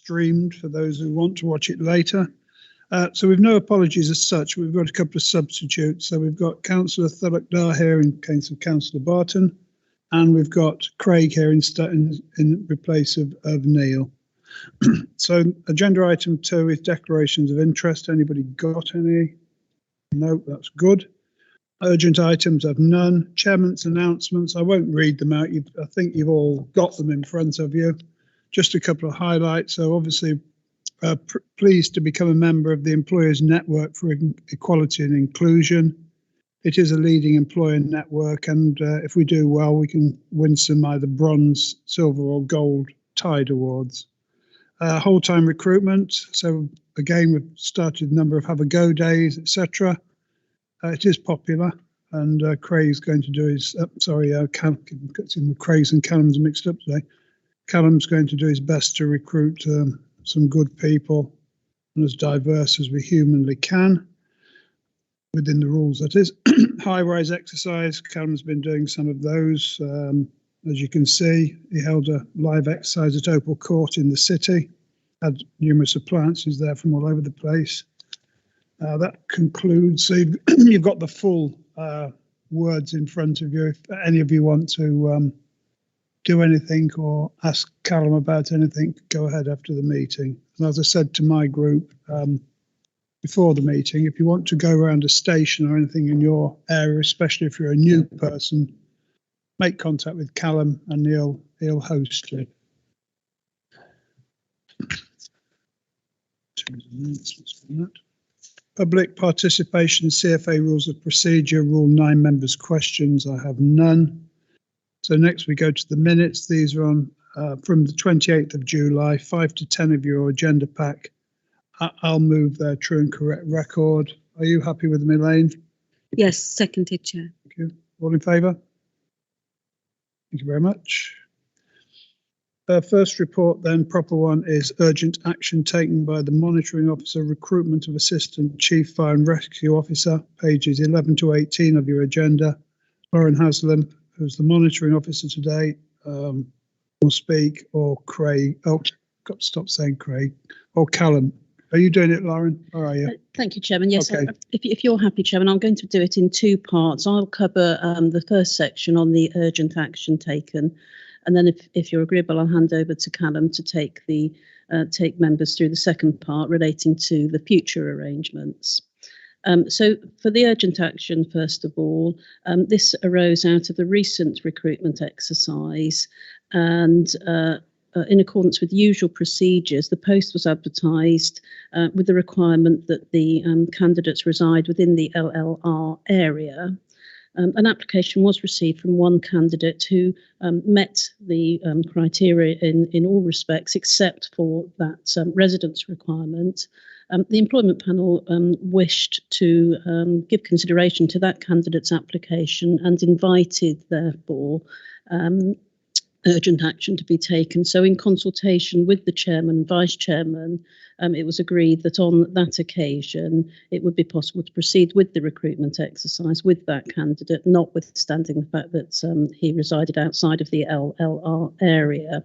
streamed for those who want to watch it later. So we've no apologies as such. We've got a couple of substitutes. So we've got Councillor Thurlock-Dar here in case of Councillor Barton, and we've got Craig here in place of Neil. So agenda item 2 is declarations of interest. Anybody got any? No, that's good. Urgent items, I've none. Chairman's announcements, I won't read them out. I think you've all got them in front of you. Just a couple of highlights. So obviously, pleased to become a member of the Employers Network for Equality and Inclusion. It is a leading employer network, and if we do well, we can win some either bronze, silver or gold Tide Awards. Whole-time recruitment. So again, we've started a number of have a go days, etc. It is popular, and Craig's going to do his, Craig's and Callum's mixed up today. Callum's going to do his best to recruit some good people and as diverse as we humanly can, within the rules that is. High-rise exercise, Callum's been doing some of those. As you can see, he held a live exercise at Opal Court in the city, had numerous appliances there from all over the place. That concludes, so you've got the full words in front of you. If any of you want to do anything or ask Callum about anything, go ahead after the meeting. And as I said to my group before the meeting, if you want to go around a station or anything in your area, especially if you're a new person, make contact with Callum and he'll host you. Public participation, CFA rules of procedure, rule 9 members questions. I have none. So next we go to the minutes. These are on from the 28th of July, 5 to 10 of your agenda pack. I'll move their true and correct record. Are you happy with them, Elaine? Yes, seconded, Chair. Thank you. All in favour? Thank you very much. First report then, proper one, is urgent action taken by the monitoring officer, recruitment of assistant chief fire and rescue officer, pages 11 to 18 of your agenda. Lauren Haslam, who's the monitoring officer today, will speak, or Craig. Oh, got to stop saying Craig. Or Callum. Are you doing it, Lauren? Or are you? Thank you, Chairman. Yes, okay. If you're happy, Chairman, I'm going to do it in 2 parts. I'll cover the first section on the urgent action taken, and then if you're agreeable, I'll hand over to Callum to take members through the second part relating to the future arrangements. So for the urgent action, first of all, this arose out of the recent recruitment exercise, and in accordance with usual procedures, the post was advertised with the requirement that the candidates reside within the LLR area. An application was received from one candidate who met the criteria in all respects except for that residence requirement. The employment panel wished to give consideration to that candidate's application and invited, therefore, urgent action to be taken. So in consultation with the chairman and vice chairman, it was agreed that on that occasion it would be possible to proceed with the recruitment exercise with that candidate, notwithstanding the fact that he resided outside of the LLR area.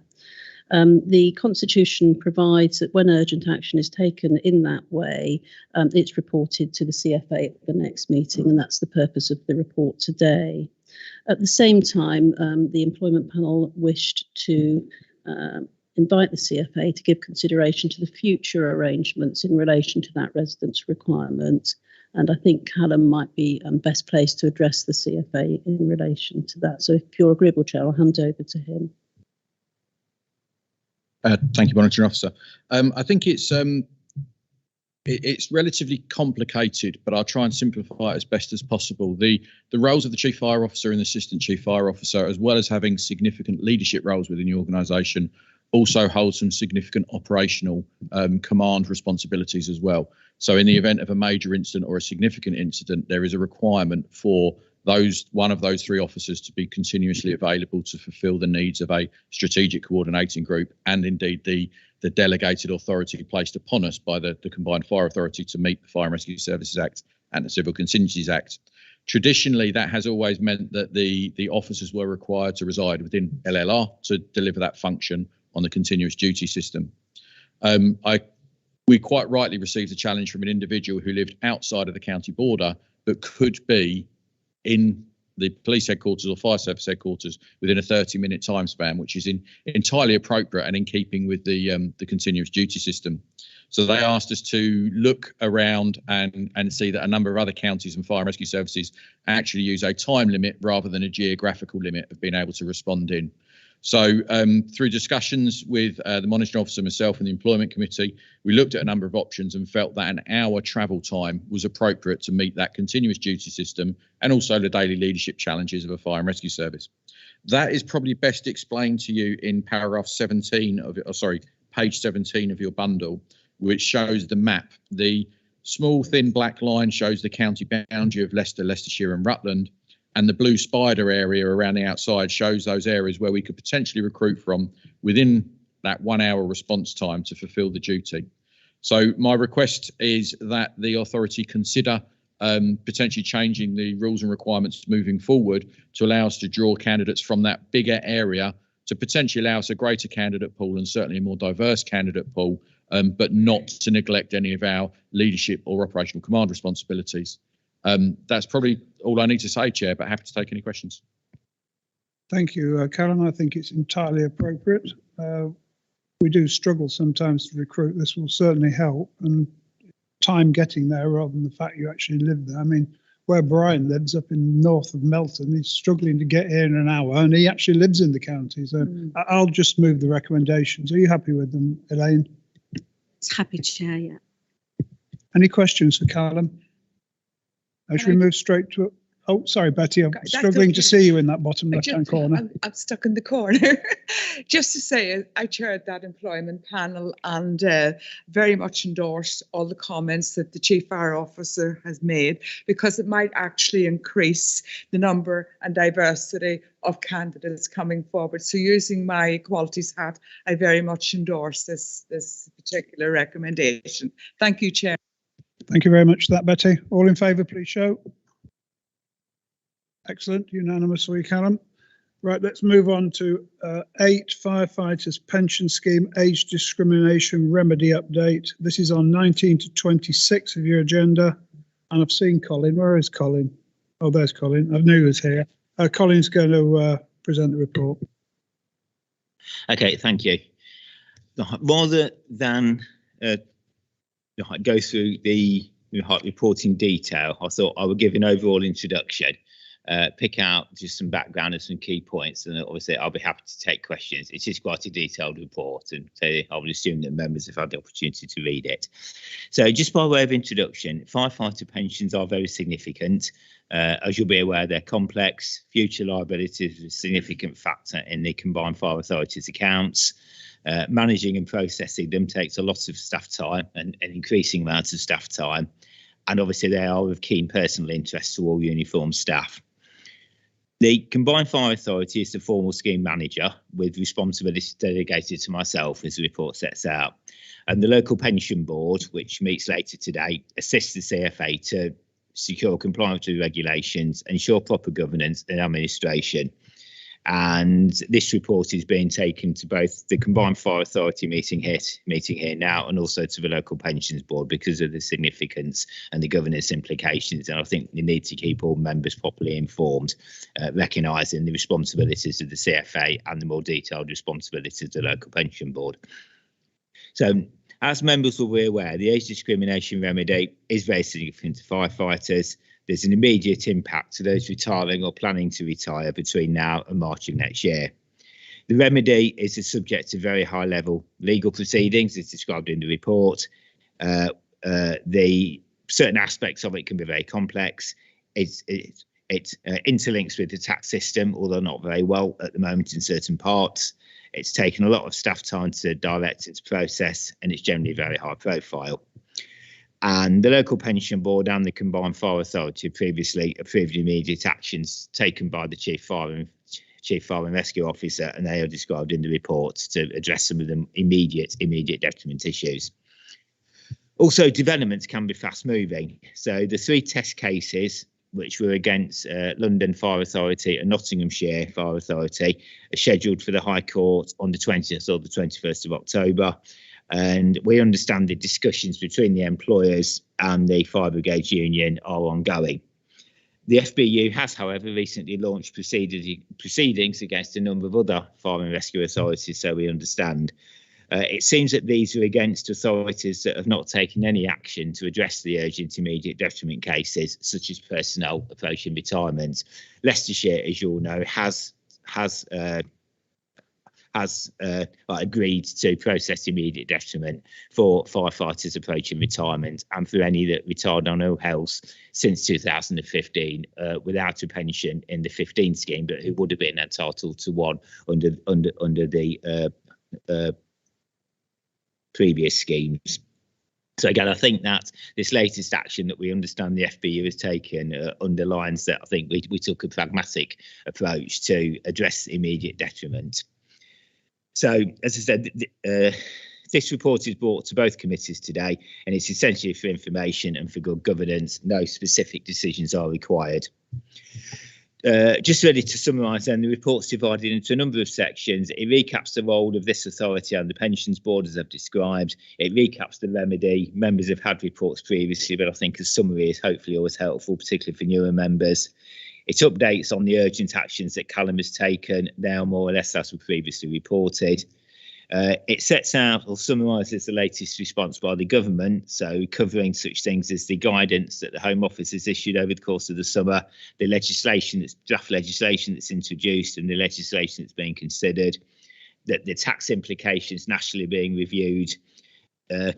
The Constitution provides that when urgent action is taken in that way, it's reported to the CFA at the next meeting, and that's the purpose of the report today. At the same time, the employment panel wished to invite the CFA to give consideration to the future arrangements in relation to that residence requirement. And I think Callum might be best placed to address the CFA in relation to that. So if you're agreeable, Chair, I'll hand over to him. Thank you, Monitoring Officer. I think it's relatively complicated, but I'll try and simplify it as best as possible. The roles of the Chief Fire Officer and the Assistant Chief Fire Officer, as well as having significant leadership roles within the organisation, also hold some significant operational command responsibilities as well. So in the event of a major incident or a significant incident, there is a requirement for one of those 3 officers to be continuously available to fulfil the needs of a strategic coordinating group, and indeed the delegated authority placed upon us by the Combined Fire Authority to meet the Fire and Rescue Services Act and the Civil Contingencies Act. Traditionally, that has always meant that the officers were required to reside within LLR to deliver that function on the continuous duty system. We quite rightly received a challenge from an individual who lived outside of the county border, but could be in the police headquarters or fire service headquarters within a 30-minute time span, which is entirely appropriate and in keeping with the continuous duty system. So they asked us to look around and see that a number of other counties and fire and rescue services actually use a time limit rather than a geographical limit of being able to respond in. So through discussions with the monitoring officer, myself and the employment committee, we looked at a number of options and felt that an hour travel time was appropriate to meet that continuous duty system and also the daily leadership challenges of a fire and rescue service. That is probably best explained to you in paragraph 17 of it, page 17 of your bundle, which shows the map. The small thin black line shows the county boundary of Leicester, Leicestershire and Rutland. And the blue spider area around the outside shows those areas where we could potentially recruit from within that 1 hour response time to fulfil the duty. So my request is that the authority consider potentially changing the rules and requirements moving forward to allow us to draw candidates from that bigger area to potentially allow us a greater candidate pool and certainly a more diverse candidate pool, but not to neglect any of our leadership or operational command responsibilities. That's probably all I need to say, Chair, but happy to take any questions. Thank you, Callum. I think it's entirely appropriate. We do struggle sometimes to recruit. This will certainly help, and time getting there rather than the fact you actually live there. I mean, where Brian lives up in north of Melton, he's struggling to get here in an hour, and he actually lives in the county. So I'll just move the recommendations. Are you happy with them, Elaine? Happy, Chair, yeah. Any questions for Callum? Should we move straight to? Oh, sorry, Betty. I'm struggling to see you in that bottom left-hand corner. I'm stuck in the corner. Just to say, I chaired that employment panel and very much endorsed all the comments that the Chief Fire Officer has made, because it might actually increase the number and diversity of candidates coming forward. So using my equalities hat, I very much endorse this particular recommendation. Thank you, Chair. Thank you very much for that, Betty. All in favour, please show. Excellent, unanimous for you, Callum. Right, let's move on to 8, Firefighters Pension Scheme Age Discrimination Remedy Update. This is on 19 to 26 of your agenda. And I've seen Colin. Where is Colin? Oh, there's Colin. I knew he was here. Colin's going to present the report. Okay, thank you. Rather than go through the report in detail, I thought I would give an overall introduction, pick out just some background and some key points, and obviously I'll be happy to take questions. It is quite a detailed report, and so I would assume that members have had the opportunity to read it. So just by way of introduction, firefighter pensions are very significant. As you'll be aware, they're complex. Future liability is a significant factor in the combined fire authorities accounts. Managing and processing them takes a lot of staff time and increasing amounts of staff time. And obviously they are of keen personal interest to all uniformed staff. The Combined Fire Authority is the formal scheme manager with responsibility delegated to myself, as the report sets out. And the local pension board, which meets later today, assists the CFA to secure compliance with regulations, ensure proper governance and administration. And this report is being taken to both the Combined Fire Authority meeting here now, and also to the local pensions board because of the significance and the governance implications. And I think we need to keep all members properly informed, recognising the responsibilities of the CFA and the more detailed responsibilities of the local pension board. So, as members will be aware, the age discrimination remedy is very significant to firefighters. There's an immediate impact to those retiring or planning to retire between now and March of next year. The remedy is a subject to very high level legal proceedings, as described in the report. The certain aspects of it can be very complex. It interlinks with the tax system, although not very well at the moment in certain parts. It's taken a lot of staff time to direct its process, and it's generally very high profile. And the local pension board and the Combined Fire Authority previously approved immediate actions taken by the Chief Fire and Rescue Officer, and they are described in the report to address some of the immediate detriment issues. Also, developments can be fast moving. So the 3 test cases, which were against London Fire Authority and Nottinghamshire Fire Authority, are scheduled for the High Court on the 20th or the 21st of October. And we understand the discussions between the employers and the Fire Brigade Union are ongoing. The FBU has, however, recently launched proceedings against a number of other fire and rescue authorities, so we understand. It seems that these are against authorities that have not taken any action to address the urgent immediate detriment cases, such as personnel approaching retirement. Leicestershire, as you all know, has agreed to process immediate detriment for firefighters approaching retirement and for any that retired on ill health since 2015 without a pension in the 15 scheme, but who would have been entitled to one under the previous schemes. So again, I think that this latest action that we understand the FBU has taken underlines that I think we took a pragmatic approach to address immediate detriment. So, as I said, this report is brought to both committees today, and it's essentially for information and for good governance. No specific decisions are required. Just ready to summarise then, the report's divided into a number of sections. It recaps the role of this authority and the pensions board, as I've described. It recaps the remedy. Members have had reports previously, but I think a summary is hopefully always helpful, particularly for newer members. It updates on the urgent actions that Callum has taken, now more or less as we previously reported. It sets out or summaриses the latest response by the government, so covering such things as the guidance that the Home Office has issued over the course of the summer, the draft legislation that's introduced and the legislation that's being considered, that the tax implications nationally being reviewed,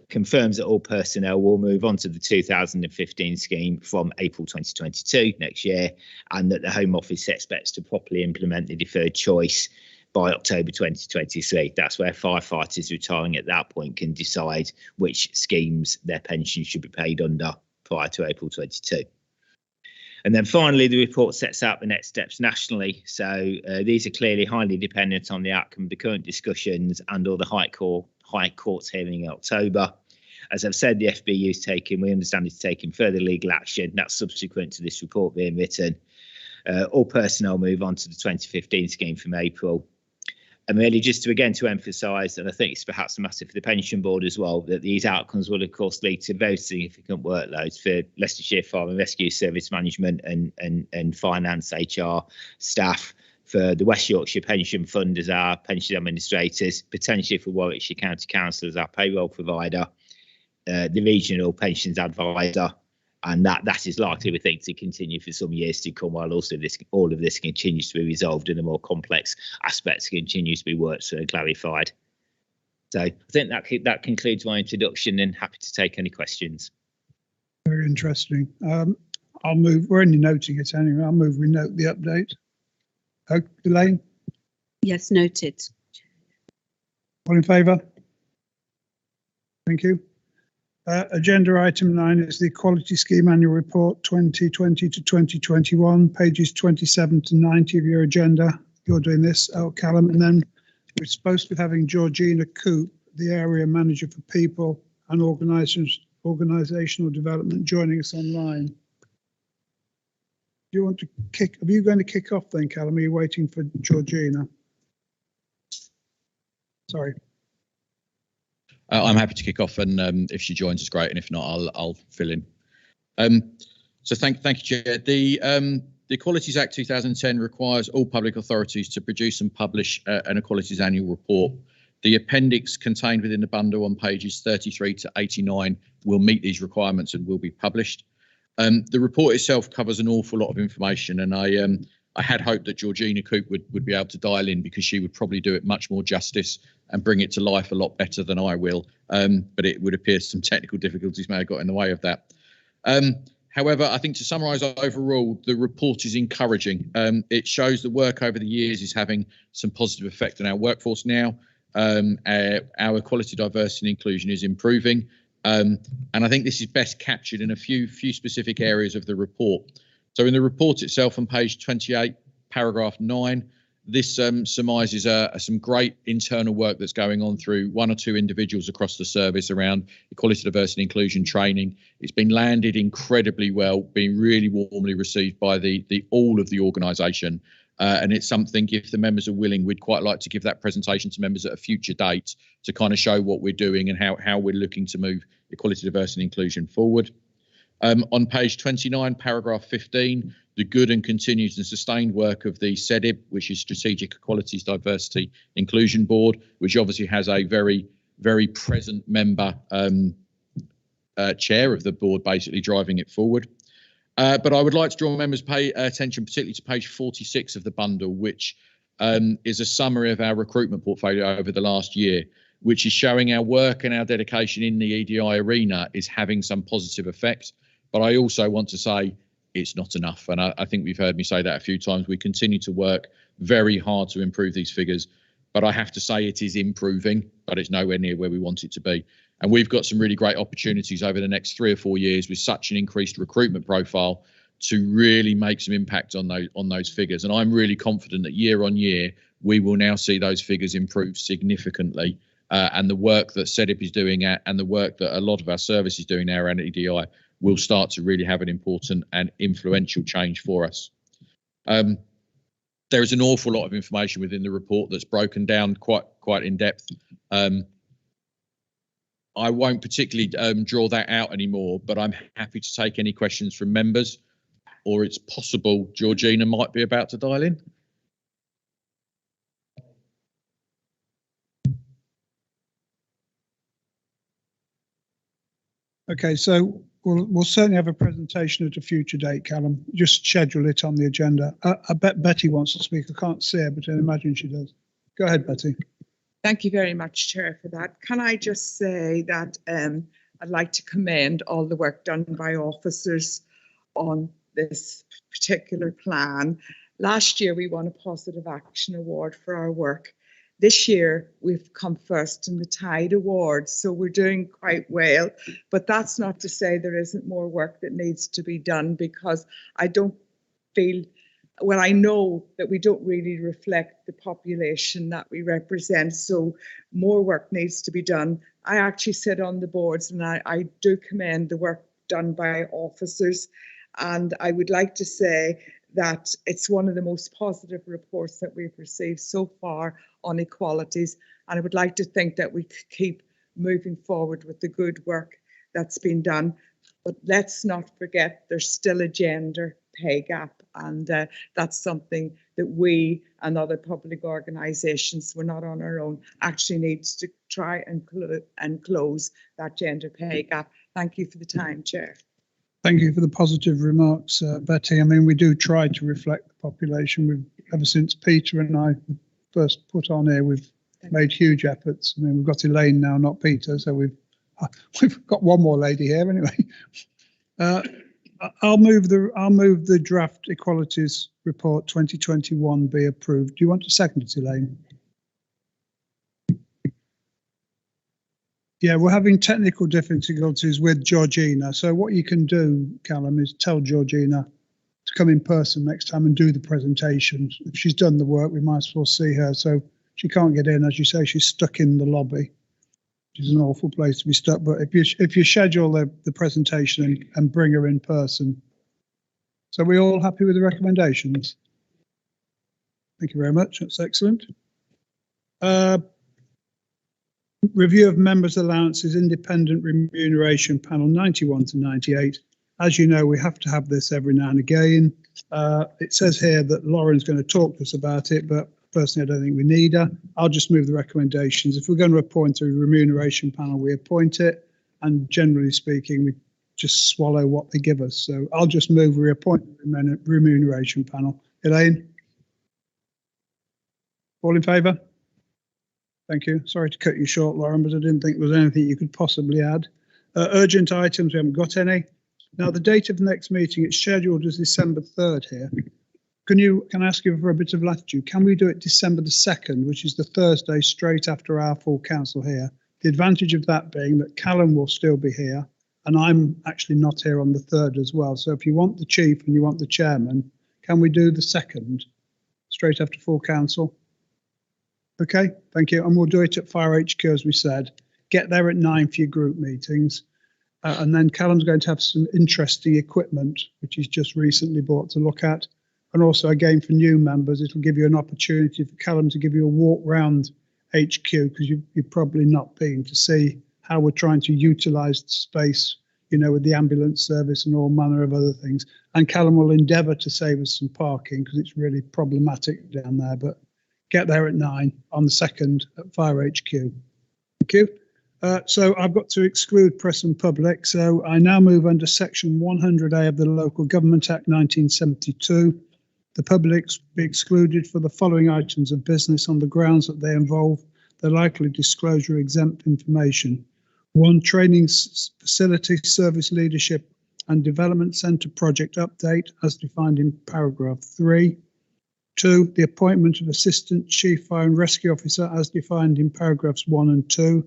confirms that all personnel will move on to the 2015 scheme from April 2022 next year, and that the Home Office expects to properly implement the deferred choice by October 2023. That's where firefighters retiring at that point can decide which schemes their pension should be paid under prior to April 22. And then finally, the report sets out the next steps nationally. So these are clearly highly dependent on the outcome of the current discussions and or the High Court's hearing in October. As I've said, the FBU is we understand it's taking further legal action. That's subsequent to this report being written. All personnel move on to the 2015 scheme from April. And really just to emphasise, and I think it's perhaps a matter for the pension board as well, that these outcomes will of course lead to very significant workloads for Leicestershire Fire and Rescue Service Management and finance, HR staff, for the West Yorkshire Pension Fund as our pension administrators, potentially for Warwickshire County Council as our payroll provider, the regional pensions advisor, and that is likely, we think, to continue for some years to come, while also all of this continues to be resolved and the more complex aspects continue to be worked through and clarified. So I think that concludes my introduction, and happy to take any questions. Very interesting. I'll move. We're only noting it anyway. I'll move. We note the update. Elaine? Yes, noted. All in favour? Thank you. Agenda item 9 is the Equality Scheme Annual Report 2020 to 2021, pages 27 to 90 of your agenda. You're doing this, Callum, and then we're supposed to be having Georgina Coop, the Area Manager for People and Organisational Development, joining us online. Do you want to are you going to kick off then, Callum? Are you waiting for Georgina? Sorry. I'm happy to kick off, and if she joins us, great, and if not, I'll fill in. So thank you, Chair. The Equalities Act 2010 requires all public authorities to produce and publish an Equalities Annual Report. The appendix contained within the bundle on pages 33 to 89 will meet these requirements and will be published. The report itself covers an awful lot of information, and I had hoped that Georgina Coop would be able to dial in, because she would probably do it much more justice and bring it to life a lot better than I will. But it would appear some technical difficulties may have got in the way of that. However, I think to summarise overall, the report is encouraging. It shows the work over the years is having some positive effect on our workforce now. Our equality, diversity and inclusion is improving. And I think this is best captured in a few specific areas of the report. So in the report itself on page 28, paragraph 9, this surmises some great internal work that's going on through one or two individuals across the service around equality, diversity and inclusion training. It's been landed incredibly well, being really warmly received by the all of the organisation. And it's something, if the members are willing, we'd quite like to give that presentation to members at a future date to kind of show what we're doing and how we're looking to move equality, diversity and inclusion forward. On page 29, paragraph 15, the good and continued and sustained work of the SEDIB, which is Strategic Equalities, Diversity, Inclusion Board, which obviously has a very, very present member, chair of the board, basically driving it forward. But I would like to draw members' attention particularly to page 46 of the bundle, which is a summary of our recruitment portfolio over the last year, which is showing our work and our dedication in the EDI arena is having some positive effect. But I also want to say it's not enough. And I think we've heard me say that a few times. We continue to work very hard to improve these figures. But I have to say it is improving, but it's nowhere near where we want it to be. And we've got some really great opportunities over the next 3 or 4 years with such an increased recruitment profile to really make some impact on those figures. And I'm really confident that year on year, we will now see those figures improve significantly. And the work that SEDIP is doing and the work that a lot of our service is doing now around EDI will start to really have an important and influential change for us. There is an awful lot of information within the report that's broken down quite in depth. I won't particularly draw that out anymore, but I'm happy to take any questions from members, or it's possible Georgina might be about to dial in. Okay, so we'll certainly have a presentation at a future date, Callum. Just schedule it on the agenda. I bet Betty wants to speak. I can't see her, but I imagine she does. Go ahead, Betty. Thank you very much, Chair, for that. Can I just say that I'd like to commend all the work done by officers on this particular plan. Last year, we won a Positive Action Award for our work. This year, we've come first in the Tide Awards, so we're doing quite well. But that's not to say there isn't more work that needs to be done, because I don't feel, well, I know that we don't really reflect the population that we represent, so more work needs to be done. I actually sit on the boards, and I do commend the work done by officers. And I would like to say that it's one of the most positive reports that we've received so far on equalities. And I would like to think that we could keep moving forward with the good work that's been done. But let's not forget there's still a gender pay gap. And that's something that we and other public organisations, we're not on our own, actually needs to try and close that gender pay gap. Thank you for the time, Chair. Thank you for the positive remarks, Betty. I mean, we do try to reflect the population. We've, ever since Peter and I first put on here, we've made huge efforts. I mean, we've got Elaine now, not Peter, so we've got one more lady here anyway. I'll move the draft equalities report 2021 be approved. Do you want to second it, Elaine? Yeah, we're having technical difficulties with Georgina. So what you can do, Callum, is tell Georgina to come in person next time and do the presentation. If she's done the work, we might as well see her. So she can't get in, as you say, she's stuck in the lobby, which is an awful place to be stuck. But if you schedule the presentation and bring her in person. So we're all happy with the recommendations? Thank you very much. That's excellent. Review of members' allowances, independent remuneration panel 91 to 98. As you know, we have to have this every now and again. It says here that Lauren's going to talk to us about it, but personally, I don't think we need her. I'll just move the recommendations. If we're going to appoint a remuneration panel, we appoint it. And generally speaking, we just swallow what they give us. So I'll just move reappoint the remuneration panel. Elaine? All in favour? Thank you. Sorry to cut you short, Lauren, but I didn't think there was anything you could possibly add. Urgent items, we haven't got any. Now, the date of the next meeting, it's scheduled as December 3rd here. Can I ask you for a bit of latitude? Can we do it December the 2nd, which is the Thursday straight after our full council here? The advantage of that being that Callum will still be here, and I'm actually not here on the 3rd as well. So if you want the chief and you want the chairman, can we do the 2nd straight after full council? Okay, thank you. And we'll do it at Fire HQ, as we said. Get there at 9 for your group meetings. And then Callum's going to have some interesting equipment, which he's just recently bought to look at. And also, again, for new members, it'll give you an opportunity for Callum to give you a walk round HQ, because you've probably not been, to see how we're trying to utilise the space, you know, with the ambulance service and all manner of other things. And Callum will endeavour to save us some parking, because it's really problematic down there. But get there at 9 on the 2nd at Fire HQ. Thank you. So I've got to exclude press and public. So I now move under section 100A of the Local Government Act 1972. The public be excluded for the following items of business on the grounds that they involve the likely disclosure exempt information. 1. Training facility service leadership and development centre project update as defined in paragraph 3. 2. The appointment of Assistant Chief Fire and Rescue Officer as defined in paragraphs 1 and 2.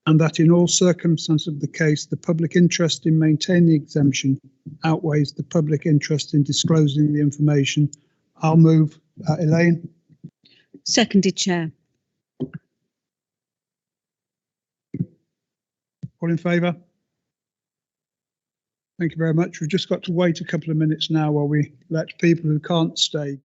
And that in all circumstances of the case, the public interest in maintaining the exemption outweighs the public interest in disclosing the information. I'll move. Elaine? Seconded, Chair. All in favour? Thank you very much. We've just got to wait a couple of minutes now while we let people who can't stay